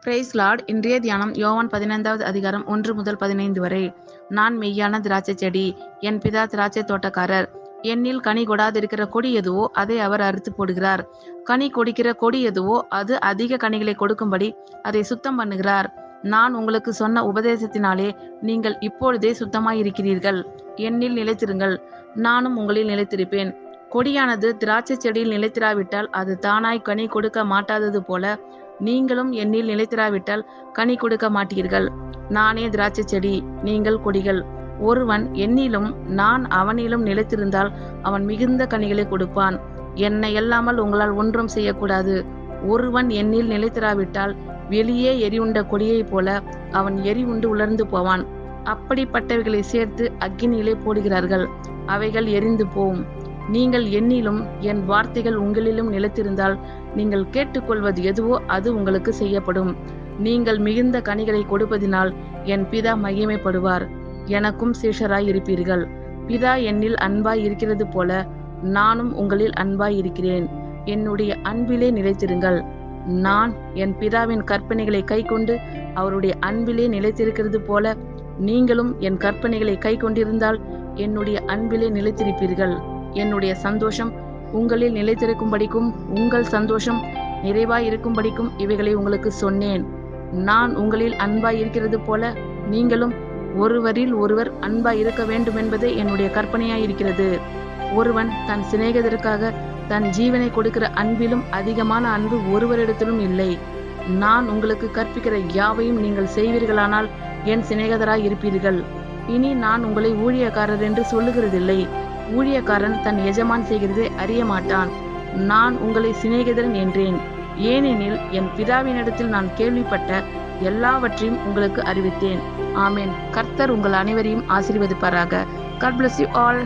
Price Lord. இன்றைய தியானம் யோவான் 15வது அதிகாரம் 1 முதல் 15 வரை. நான் மெய்யான திராட்சை செடி, என் பிதா திராட்சை தோட்டக்காரர். என்னில் கனி கொடாதிருக்கிற கொடி எதுவோ அதை அவர் அறுத்து போடுகிறார். கனி கொடுக்கிற கொடி எதுவோ அது அதிக கனிகளை கொடுக்கும்படி அதை சுத்தம் பண்ணுகிறார். நான் உங்களுக்கு சொன்ன உபதேசத்தினாலே நீங்கள் இப்பொழுதே சுத்தமாயிருக்கிறீர்கள். என்னில் நிலைத்திருங்கள், நானும் உங்களில் நிலைத்திருப்பேன். கொடியானது திராட்சை செடியில் நிலைத்திராவிட்டால் அது தானாய் கனி கொடுக்க மாட்டாதது போல நீங்களும் என்னில் நிலைத்திராவிட்டால் கனி கொடுக்க மாட்டீர்கள். நானே திராட்சை செடி, நீங்கள் கொடிகள். ஒருவன் என்னிலும் நான் அவனிலும் நிலைத்திருந்தால் அவன் மிகுந்த கனிகளை கொடுப்பான். என்னை அல்லாமல் உங்களால் ஒன்றும் செய்யக்கூடாது. ஒருவன் என்னில் நிலைத்திராவிட்டால் வெளியே எரிவுண்ட கொடியைப் போல அவன் எரிவுண்டு உலர்ந்து போவான். அப்படிப்பட்டவைகளை சேர்த்து அக்கினியிலே போடுகிறார்கள், அவைகள் எரிந்து போம். நீங்கள் என்னிலும் என் வார்த்தைகள் உங்களிலும் நிலைத்திருந்தால் நீங்கள் கேட்டுக்கொள்வது எதுவோ அது உங்களுக்கு செய்யப்படும். நீங்கள் மிகுந்த கனிகளை கொடுப்பதினால் என் பிதா மகிமைப்படுவார். எனக்கும் சீஷராய் இருப்பீர்கள். பிதா என்னில் அன்பாய் இருக்கிறது போல நானும் உங்களில் அன்பாய் இருக்கிறேன். என்னுடைய அன்பிலே நிலைத்திருங்கள். நான் என் பிதாவின் கற்பனைகளை கைக்கொண்டு அவருடைய அன்பிலே நிலைத்திருக்கிறது போல நீங்களும் என் கற்பனைகளை கைக்கொண்டிருந்தால் என்னுடைய அன்பிலே நிலைத்திருப்பீர்கள். என்னுடைய சந்தோஷம் உங்களில் நிலைத்திருக்கும்படிக்கும் உங்கள் சந்தோஷம் நிறைவாய் இருக்கும்படிக்கும் இவைகளை உங்களுக்கு சொன்னேன். நான் உங்களில் அன்பாய் இருக்கிறது போல நீங்களும் ஒருவரில் ஒருவர் அன்பாய் இருக்க வேண்டும் என்பதே என்னுடைய கற்பனையாய் இருக்கிறது. ஒருவன் தன் சிநேகிதருக்காக தன் ஜீவனை கொடுக்கிற அன்பிலும் அதிகமான அன்பு ஒருவரிடத்திலும் இல்லை. நான் உங்களுக்கு கற்பிக்கிற யாவையும் நீங்கள் செய்வீர்களானால் என் சிநேகிதராய் இருப்பீர்கள். இனி நான் உங்களை ஊழியக்காரர் என்று சொல்லுகிறதில்லை. ஊழியக்காரன் தன் எஜமான் செய்கிறதை அறிய மாட்டான். நான் உங்களை சிநேகிதரன் என்றேன். ஏனெனில் என் பிதாவினிடத்தில் நான் கேள்விப்பட்ட எல்லாவற்றையும் உங்களுக்கு அறிவித்தேன். ஆமென். கர்த்தர் உங்கள் அனைவரையும் ஆசீர்வதிப்பாராக. God bless you all.